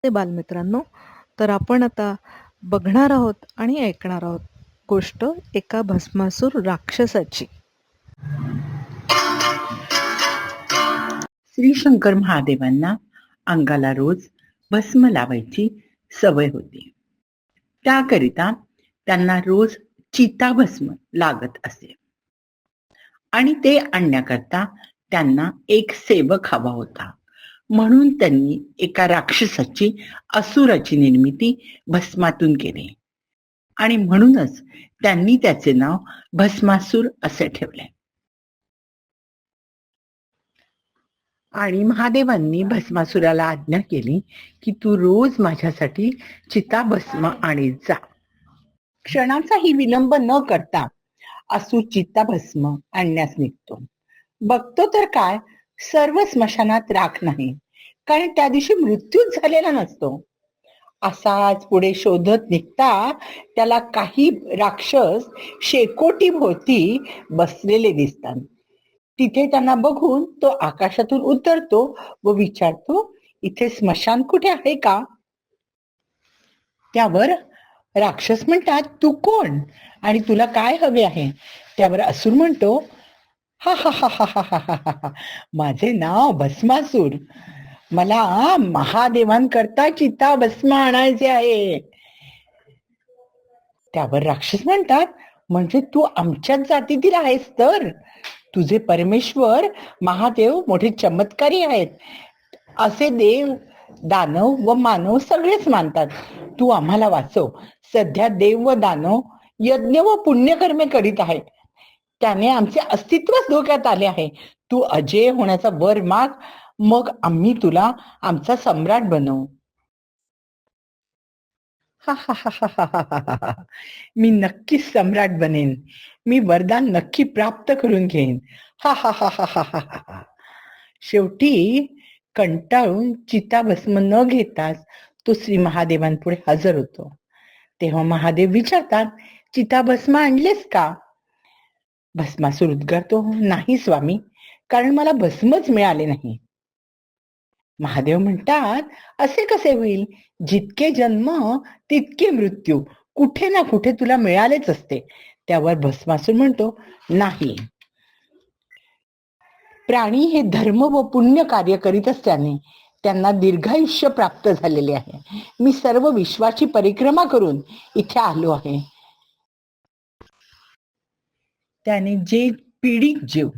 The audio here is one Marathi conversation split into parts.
ते बालमित्रांनो, तर आपण आता बघणार आहोत आणि ऐकणार आहोत गोष्ट एका भस्मासूर राक्षसाची. श्री शंकर महादेवांना अंगाला रोज भस्म लावायची सवय होती. त्याकरिता त्यांना रोज चिताभस्म लागत असे आणि ते आणण्याकरता त्यांना एक सेवक हवा होता. म्हणून त्यांनी एका राक्षसाची असुराची निर्मिती भस्मातून केली आणि म्हणूनच त्यांनी त्याचे नाव भस्मासूर असे ठेवले. आणि महादेवांनी भस्मासुराला आज्ञा केली की तू रोज माझ्यासाठी चिताभस्म आणीत जा. क्षणाचाही विलंब न करता असुर चिताभस्म आणण्यास निघतो. बघतो तर काय, सर्व स्मशानात राख नाही, कारण त्या दिवशी मृत्यूच झालेला नसतो. असाच पुढे शोधत निघता त्याला काही राक्षस शेकोटी भोवती बसलेले दिसतात. तिथे त्यांना बघून तो आकाशातून उतरतो व विचारतो, इथे स्मशान कुठे आहे का? त्यावर राक्षस म्हणतात, तू कोण आणि तुला काय हवे आहे? त्यावर असुर म्हणतो, हा हा हा हा हा हा हा हा, माझे नाव भस्मासूर, मला महादेवांकरता चिता भस्म आणायचे आहे. त्यावर राक्षस म्हणतात, म्हणजे तू आमच्याच जातीतील आहेस तर? तुझे परमेश्वर महादेव मोठे चमत्कारी आहेत, असे देव दानव व मानव सगळेच मानतात. तू आम्हाला वाचव. सध्या देव व दानव यज्ञ व पुण्यकर्मे करीत आहेत, त्याने आमचे अस्तित्वच धोक्यात आले आहे. तू अजय होण्याचा वर माग, मग आम्ही तुला आमचा सम्राट बनवू. हा हा हा हा हा हा हा हा, मी नक्कीच सम्राट बनेन. मी वरदान नक्की प्राप्त करून घेईन. हा हा हा हा हा हा हा. शेवटी कंटाळून चिताभस्म न घेताच तो श्री महादेवांपुढे हजर होतो. तेव्हा महादेव विचारतात, चिताभस्म आणलेस का? भस्मासूर उद्गारतो, नाही स्वामी, कारण मला भस्मच मिळाले नाही. महादेव म्हणतात, असे कसे होईल? जितके जन्म तितके मृत्यू, कुठे ना कुठे तुला मिळालेच असते. त्यावर भस्मासूर म्हणतो, नाही, प्राणी हे धर्म व पुण्य कार्य करीत असल्याने त्यांना दीर्घायुष्य प्राप्त झालेले आहे. मी सर्व विश्वाची परिक्रमा करून इथे आलो आहे. त्याने जे पीडित जीव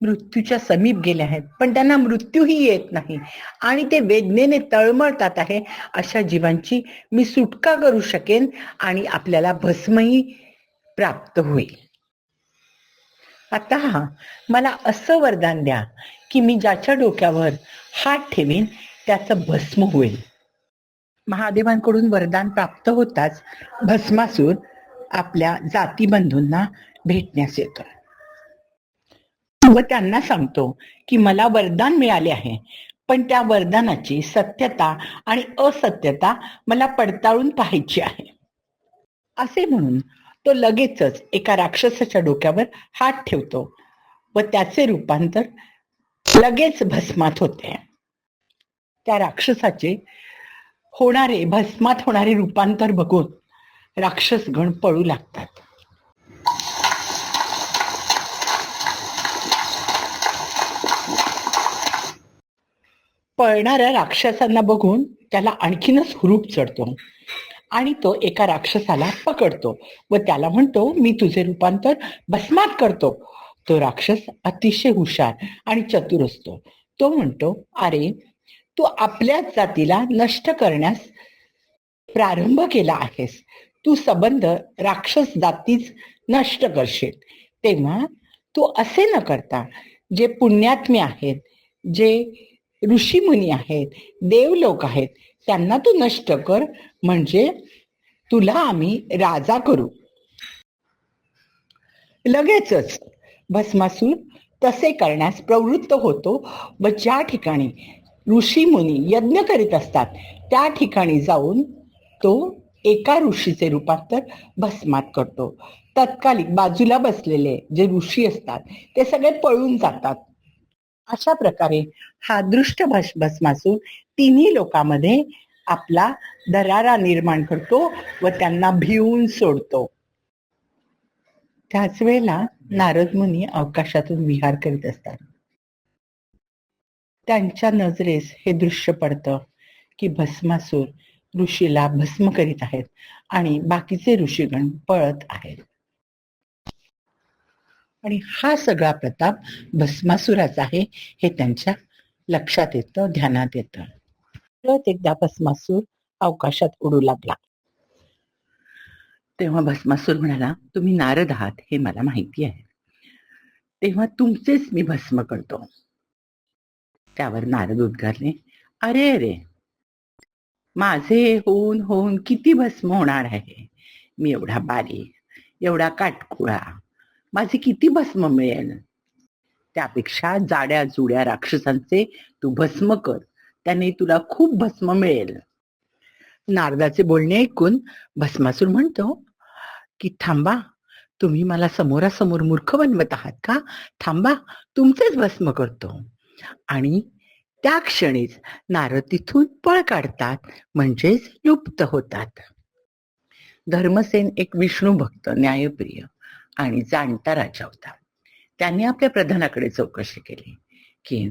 मृत्यूच्या समीप गेले आहेत, पण त्यांना मृत्यूही येत नाही आणि ते वेदनेने तळमळतात आहे, अशा जीवांची मी सुटका करू शकेन आणि आपल्याला भस्मही प्राप्त होईल. आता मला असं वरदान द्या की मी ज्याच्या डोक्यावर हात ठेवीन त्याचं भस्म होईल. महादेवांकडून वरदान प्राप्त होताच भस्मासूर आपल्या जातीबंधूंना भेटण्यास येतो व त्यांना सांगतो की मला वरदान मिळाले आहे, पण त्या वरदानाची सत्यता आणि असत्यता मला पडताळून पाहायची आहे. असे म्हणून तो लगेचच एका राक्षसाच्या डोक्यावर हात ठेवतो व त्याचे रूपांतर लगेच भस्मात होते. त्या राक्षसाचे भस्मात होणारे रूपांतर बघून राक्षसगण पळू लागतात. पळणाऱ्या राक्षसांना बघून त्याला आणखीनच हुरूप चढतो आणि तो एका राक्षसाला पकडतो व त्याला म्हणतो, मी तुझे रूपांतर भस्मात करतो. तो राक्षस अतिशय हुशार आणि चतुर असतो. तो म्हणतो, अरे, तू आपल्याच जातीला नष्ट करण्यास प्रारंभ केला आहेस. तू संबंध राक्षस जातीच नष्ट करशील. तेव्हा तू असे न करता जे पुण्यात्मे आहेत, जे ऋषीमुनी आहेत, देवलोक आहेत, त्यांना तू नष्ट कर, म्हणजे तुला आम्ही राजा करू. लगेचच भस्मासूर तसे करण्यास प्रवृत्त होतो व ज्या ठिकाणी ऋषीमुनी यज्ञ करीत असतात त्या ठिकाणी जाऊन तो एका ऋषीचे रूपांतर भस्मात करतो. तत्कालिक बाजूला बसलेले जे ऋषी असतात ते सगळे पळून जातात. अशा प्रकारे हा दृष्ट भस्मासूर तिन्ही लोकांमध्ये आपला दरारा निर्माण करतो व त्यांना भिवून सोडतो. त्याच वेळेला नारद मुनी अवकाशातून विहार करीत असतात. त्यांच्या नजरेस हे दृश्य पडतं की भस्मासूर ऋषीला भस्म करीत आहेत आणि बाकीचे ऋषीगण पळत आहेत. आणि हा सगळा प्रताप भस्मासुराचा आहे हे त्यांच्या लक्षात येतं, ध्यानात येतं. परत एकदा भस्मासूर अवकाशात उडू लागला. तेव्हा भस्मासूर म्हणाला, तुम्ही नारद आहात हे मला माहिती आहे, तेव्हा तुमचेच मी भस्म करतो. त्यावर नारद उद्गारले, अरे अरे, माझे होऊन होऊन किती भस्म होणार आहे. मी एवढा बारीक, एवढा काटकुळा, माझे किती भस्म मिळेल. त्यापेक्षा जाड्या जुड्या राक्षसांचे तू भस्म कर, त्याने तुला खूप भस्म मिळेल. नारदाचे बोलणे ऐकून भस्मासूर म्हणतो की थांबा, तुम्ही मला समोरासमोर मूर्ख बनवत आहात का? थांबा, तुमचेच भस्म करतो. आणि त्या क्षणीच नारद तिथून पळ काढतात, म्हणजेच लुप्त होतात. धर्मसेन एक विष्णू भक्त, न्यायप्रिय आणि जाणता राजा होता. त्याने आपल्या प्रधानाकडे चौकशी केली की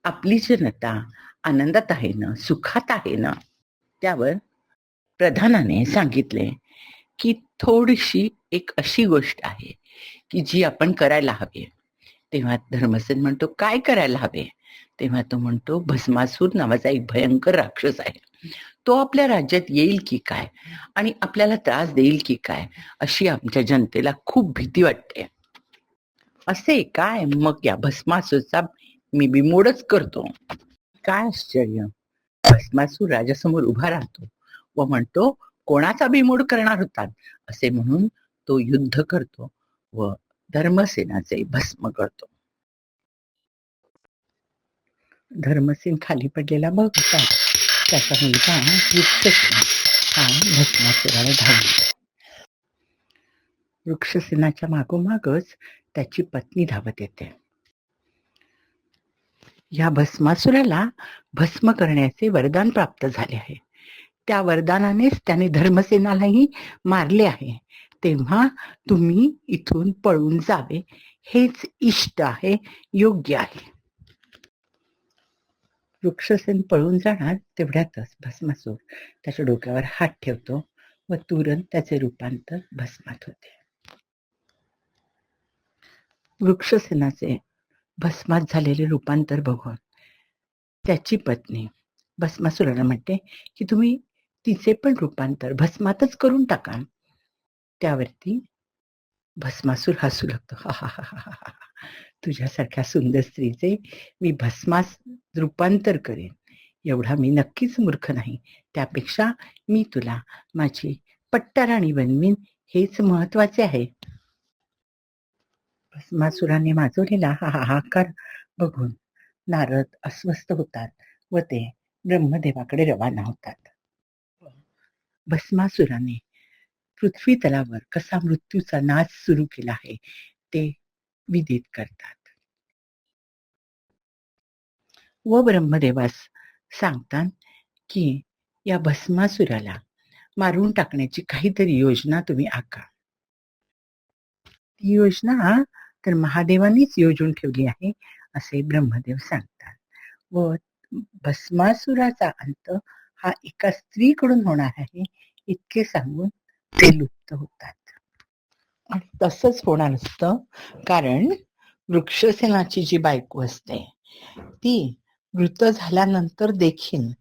आपली जनता आनंदात आहे ना, सुखात आहे ना? त्यावर प्रधानाने सांगितले की थोडीशी एक अशी गोष्ट आहे की जी आपण करायला हवी. तेव्हा धर्मसेन म्हणतो, काय करायला हवे? तेव्हा तो म्हणतो, भस्मासूर नावाचा एक भयंकर राक्षस आहे, तो आपल्या राज्यात येईल की काय आणि आपल्याला त्रास देईल की काय, अशी आमच्या जनतेला खूप भीती वाटते. असे काय? मग या भस्मासूरचा मी बिमोडच करतो. काय आश्चर्य, भस्मासूर राजासमोर उभा राहतो व म्हणतो, कोणाचा बिमोड करणार होतात? असे म्हणून तो युद्ध करतो व धर्मसेनाचे भस्म करतो. धर्मसेन खाली पडलेला बघतात. त्याचा मुलगा वृक्षसेन हा भस्मासुराला धावतो. वृक्षसेनाच्या मागोमागच त्याची पत्नी धावत येते. या भस्मासुराला भस्म करण्याचे वरदान प्राप्त झाले आहे. त्या वरदानानेच त्याने धर्मसेनालाही मारले आहे. तेव्हा तुम्ही इथून पळून जावे, हेच इष्ट आहे, योग्य आहे. वृक्षसेन पळून जाणार तेवढ्यातच भस्मासूर त्याच्या डोक्यावर हात ठेवतो व तुरंत त्याचे रूपांतर भस्मात होते. वृक्षसेनाचे भस्मात झालेले रूपांतर बघून त्याची पत्नी भस्मासुराला म्हणते की तुम्ही तिचे पण रूपांतर भस्मातच करून टाका. त्यावरती भस्मासूर हसू लागतो, हा हा हा हा हा, तुझ्यासारख्या सुंदर स्त्रीचे मी भस्मास रूपांतर करेन एवढा मी नक्कीच मूर्ख नाही. त्यापेक्षा मी तुला माझी पट्टाराणी बनवीन, हेच महत्वाचे आहे. भस्मासुराने माजवलेला हा हाहाकार बघून नारद अस्वस्थ होतात व ते ब्रह्मदेवाकडे रवाना होतात. भस्मासुराने पृथ्वी तलावर कसा मृत्यूचा नाच सुरू केला आहे ते विदित करतात व ब्रह्मदेवास सांगतात की या भस्मासुराला मारून टाकण्याची काहीतरी योजना तुम्ही आखा. ती योजना तर महादेवांनीच योजून ठेवली आहे असे ब्रह्मदेव सांगतात व भस्मासुराचा अंत हा एका स्त्रीकडून होणार आहे इतके सांगून ते लुप्त होतात. आणि तसंच होणार असतं, कारण वृक्षसेनाची जी बायको असते ती मृत झाल्यानंतर देखील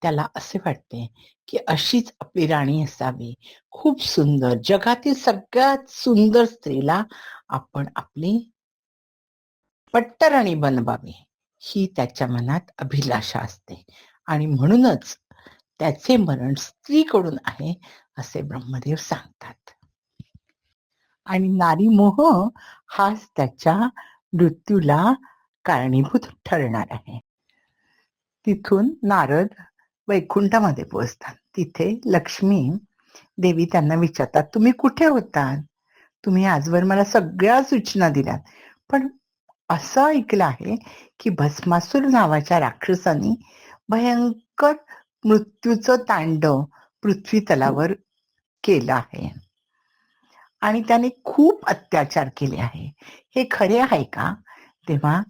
त्याला असे वाटते की अशीच आपली राणी असावी, खूप सुंदर, जगातील सगळ्यात सुंदर स्त्रीला आपण आपली पट्टराणी बनवावी, ही त्याच्या मनात अभिलाषा असते आणि म्हणूनच त्याचे मरण स्त्रीकडून आहे असे ब्रह्मदेव सांगतात. आणि नारी मोह हाच त्याच्या मृत्यूला कारणीभूत ठरणार आहे. तिथून नारद वैकुंठामध्ये पोहोचतात. तिथे लक्ष्मी देवी त्यांना विचारतात, तुम्ही कुठे होतात? तुम्ही आजवर मला सगळ्या सूचना दिल्यात, पण असं ऐकलं आहे की भस्मासूर नावाच्या राक्षसाने भयंकर मृत्यूचं तांडव पृथ्वी तलावर केलं आहे आणि त्याने खूप अत्याचार केले आहे. हे खरे आहे का? तेव्हा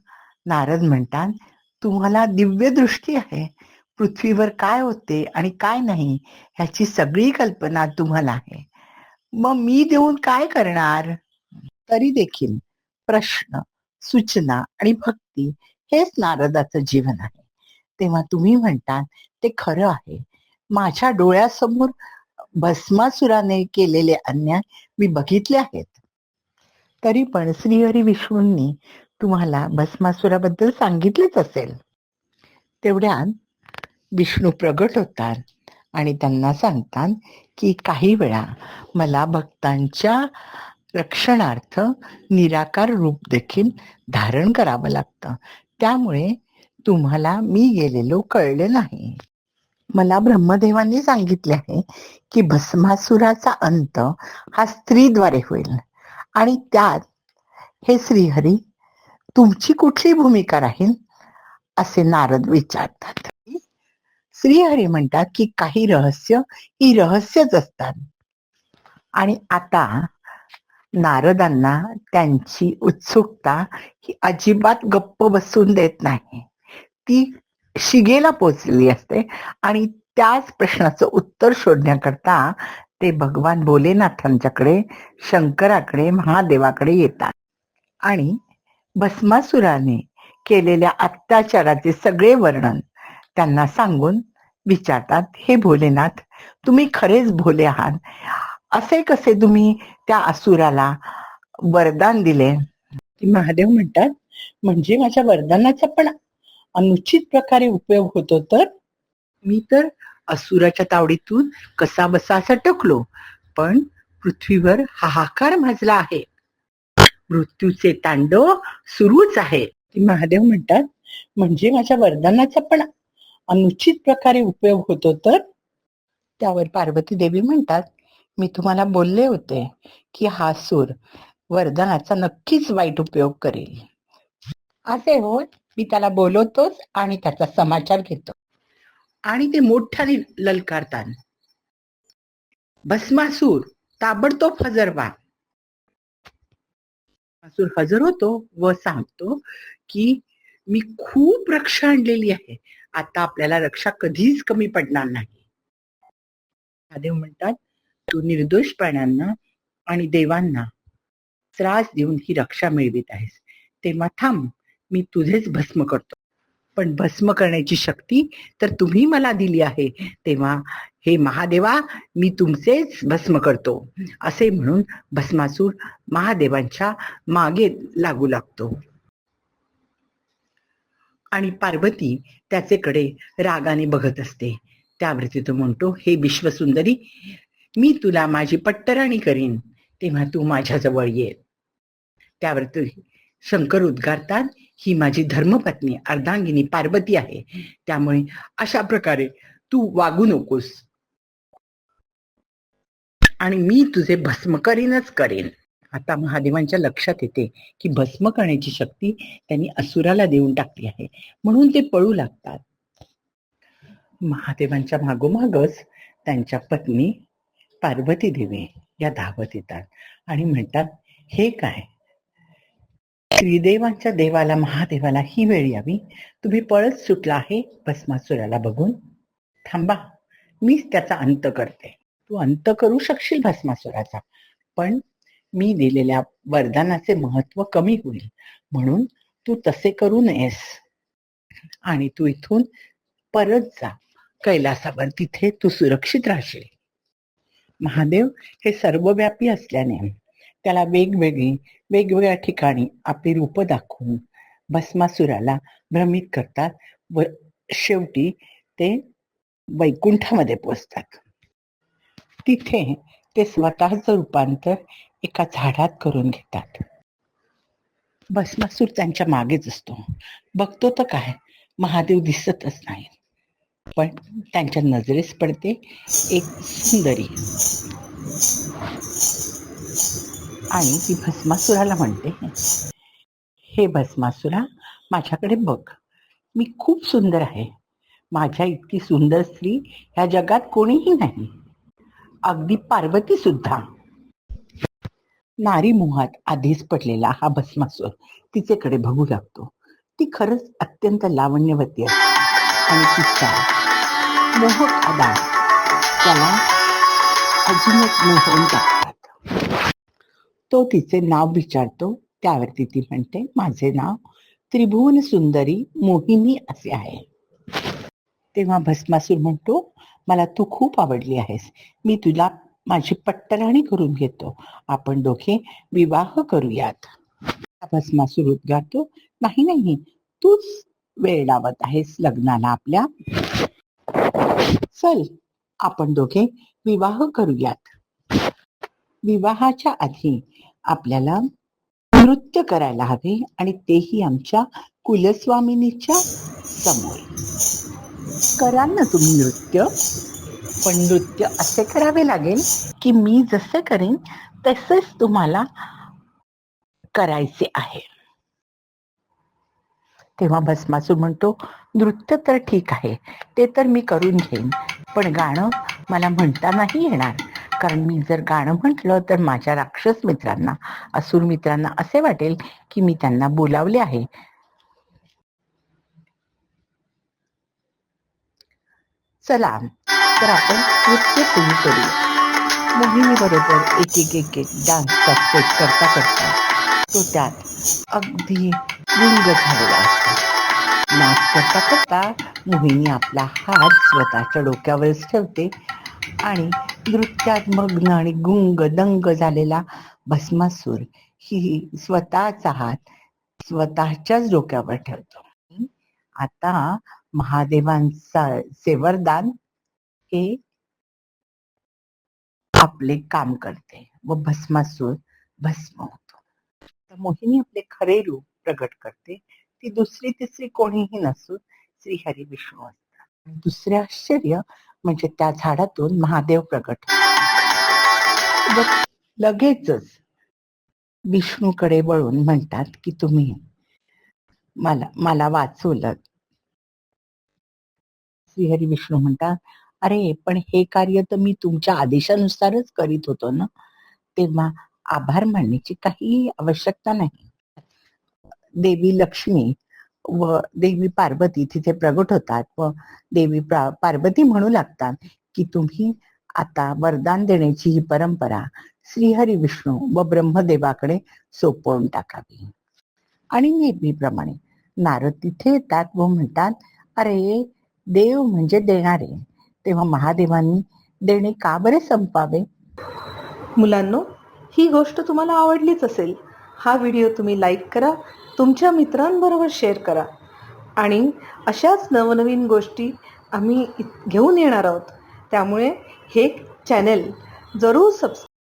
नारद म्हणतात, तुम्हाला दिव्य दृष्टी आहे. पृथ्वीवर काय होते आणि काय नाही ह्याची सगळी कल्पना तुम्हाला आहे. मग मी देऊन काय करणार? तरी देखील प्रश्न, सूचना आणि भक्ती हेच नारदाचं जीवन आहे. तेव्हा तुम्ही म्हणतात ते खरं आहे. माझ्या डोळ्यासमोर भस्मासुराने केलेले अन्याय मी बघितले आहेत. तरी पण श्रीहरी विष्णूंनी तुम्हाला भस्मासुराबद्दल सांगितलेच असेल. तेवढ्यात विष्णू प्रगट होतात आणि त्यांना सांगतात की काही वेळा मला भक्तांच्या रक्षणार्थ निराकार रूप देखील धारण करावं लागतं. त्यामुळे तुम्हाला मी गेलेलो कळले नाही. मला ब्रह्मदेवांनी सांगितले आहे की भस्मासुराचा अंत हा स्त्रीद्वारे होईल आणि त्यात हे श्रीहरी तुमची कुठली भूमिका राहील असे नारद विचारतात. श्रीहरी म्हणतात की काही रहस्य ही रहस्यच असतात. आणि आता नारदांना त्यांची उत्सुकता ही अजिबात गप्प बसून देत नाही. ती शिगेला पोचलेली असते आणि त्याच प्रश्नाचं उत्तर शोधण्याकरता ते भगवान भोलेनाथांच्याकडे, शंकराकडे, महादेवाकडे येतात आणि भस्मासुराने केलेल्या अत्याचाराचे सगळे वर्णन त्यांना सांगून विचारतात, हे भोलेनाथ, तुम्ही खरेच भोले आहात. असे कसे तुम्ही त्या असुराला वरदान दिले? महादेव म्हणतात, म्हणजे माझ्या वरदानाचा पण अनुचित प्रकारे उपयोग होतो तर? मी तर असुराच्या तावडीतून कसा बसा सटकलो, पण पृथ्वीवर हाहाकार माजला आहे. मृत्यूचे तांडव सुरूच आहे. महादेव म्हणतात, म्हणजे माझ्या वरदानाचा पण अनुचित प्रकारे उपयोग होतो तर? त्यावर पार्वती देवी म्हणतात, मी तुम्हाला बोलले होते की हा सूर वरदानाचा नक्कीच वाईट उपयोग करेल. असे होय, मी त्याला बोलवतोच आणि त्याचा समाचार घेतो. आणि ते मोठ्याने ललकारतात, भस्मासूर ताबडतोब हजर व्हा. भस्मासूर हजर होतो व सांगतो की मी खूप रक्षा आणलेली आहे. आता आपल्याला रक्षा कधीच कमी पडणार नाही. महादेव म्हणतात, तू निर्दोष प्राण्यांना आणि देवांना त्रास देऊन ही रक्षा मिळवित आहेस. तेव्हा थांब, मी तुझेच भस्म करतो. पण भस्म करण्याची शक्ती तर तुम्ही मला दिली आहे. तेव्हा हे महादेवा, मी तुमचेच भस्म करतो. असे म्हणून भस्मासूर महादेवांच्या मागे लागू लागतो आणि पार्वती त्याचेकडे रागाने बघत असते. त्यावरती तो म्हणतो, हे विश्वसुंदरी, मी तुला माझी पट्टराणी करीन, तेव्हा तू माझ्याजवळ ये. त्यावरती शंकर उद्गारतात, ही माझी धर्मपत्नी अर्धांगिनी पार्वती आहे. त्यामुळे अशा प्रकारे तू वागू नकोस आणि मी तुझे भस्म करीनच करेन. आता महादेवांच्या लक्षात येते की भस्म करण्याची शक्ती त्यांनी असुराला देऊन टाकली आहे, म्हणून ते पळू लागतात. महादेवांच्या मागोमागच त्यांच्या पत्नी पार्वती देवी या धावत येतात आणि म्हणतात, हे काय, श्रीदेवांच्या देवाला महादेवाला ही वेळ यावी, तुम्ही पळत सुटला आहे भस्मासुराला बघून. थांबा, मीच त्याचा अंत करते. तू अंत करू शकशील भस्मासुराचा, पण मी दिलेल्या वरदानाचे महत्व कमी होईल, म्हणून तू तसे करू नयेस आणि तू इथून परत जा कैलासावर, तिथे तू सुरक्षित राहशील. महादेव हे सर्वव्यापी असल्याने त्याला वेगवेगळ्या ठिकाणी आपली रूप दाखवून भस्मासुराला भ्रमित करतात व शेवटी ते वैकुंठामध्ये पोचतात. तिथे ते स्वतःचं रूपांतर एका झाडात करून घेतात. भस्मासूर त्यांच्या मागेच असतो. बघतो तर काय, महादेव दिसतच नाही, पण त्यांच्या नजरेस पडते एक सुंदरी आणि ती भस्मासुराला म्हणते, हे भस्मासुरा, माझ्याकडे बघ, मी खूप सुंदर आहे. माझ्या इतकी सुंदर स्त्री ह्या जगात कोणीही नाही, अगदी पार्वती सुद्धा. नारी मोहात आधीच पडलेला हा भस्मासूर तिचेकडे बघू लागतो. ती खरंच अत्यंत लावण्यवती असते आणि तिचा मोहक अदा त्याला अजूनच मोहून टाकतात. तो तिचे नाव विचारतो, त्यावरती ती म्हणते, माझे नाव त्रिभुवन सुंदरी मोहिनी असे आहे. तेव्हा भस्मासूर म्हणतो, मला तू खूप आवडली आहेस, मी तुला माझी पट्टराणी करून घेतो, आपण दोघे विवाह करूयात. भस्मासूर उद्गारतो, नाही नाही, तूच वेळ लावत आहेस लग्नाला आपल्या, चल आपण दोघे विवाह करूयात. विवाहाच्या आधी आपल्याला नृत्य करायला हवे आणि तेही आमच्या कुलस्वामिनीच्या समोर. कराल ना तुम्ही नृत्य? पण नृत्य असे करावे लागेल की मी जसे करेन तसेच तुम्हाला करायचे आहे. तेव्हा भस्मासूर म्हणतो, नृत्य तर ठीक आहे, ते तर मी करून घेईन, पण गाणं मला म्हणता नाही येणार, कारण मी जर गाणं म्हटलं तर माझ्या राक्षस मित्रांना, असुर मित्रांना असे वाटेल की मी त्यांना बोलावले आहे. चला तर आपण नृत्य सुरू करूया. मोहिनी बरोबर एक एक एक एक डान्सचा स्टेप करता करता तो त्यात अगदी गुंग झालेला असतो. नाच करता करता मोहिनी आपला हात स्वतःच्या डोक्यावरच ठेवते आणि नृत्यात मग्न आणि गुंग दंग झालेला भस्मासूर ही स्वतःचा हात स्वतःच्याच डोक्यावर ठेवतो. आता महादेवांचा सेवरदान हे आपले काम करते व भस्मासूर भस्म होतो. तर मोहिनी आपले खरे रूप प्रगट करते. ती दुसरी तिसरी कोणीही नसून श्रीहरी विष्णू असतात. दुसरे आश्चर्य म्हणजे त्या झाडातून महादेव प्रगट होतात. लगेचच विष्णूकडे वळून म्हणतात की तुम्ही मला वाचवलं. श्रीहरी विष्णू म्हणतात, अरे पण हे कार्य तर मी तुमच्या आदेशानुसारच करीत होतो ना, तेव्हा आभार मानण्याची काही आवश्यकता नाही. देवी लक्ष्मी व देवी पार्वती तिथे प्रगट होतात व देवी पार्वती म्हणू लागतात की तुम्ही आता वरदान देण्याची ही परंपरा श्रीहरी विष्णू व ब्रह्मदेवाकडे सोपवून टाकावी. आणि नेहमीप्रमाणे नारद तिथे येतात व म्हणतात, अरे देव म्हणजे देणारे, तेव्हा महादेवांनी देणे का बरे संपावे? मुलांनो, ही गोष्ट तुम्हाला आवडलीच असेल. हा व्हिडिओ तुम्ही लाईक करा, तुमच्या मित्रांबरोबर शेअर करा आणि अशाच नवनवीन गोष्टी आम्ही घेऊन येणार आहोत. त्यामुळे हे चॅनल जरूर सबस्क्राईब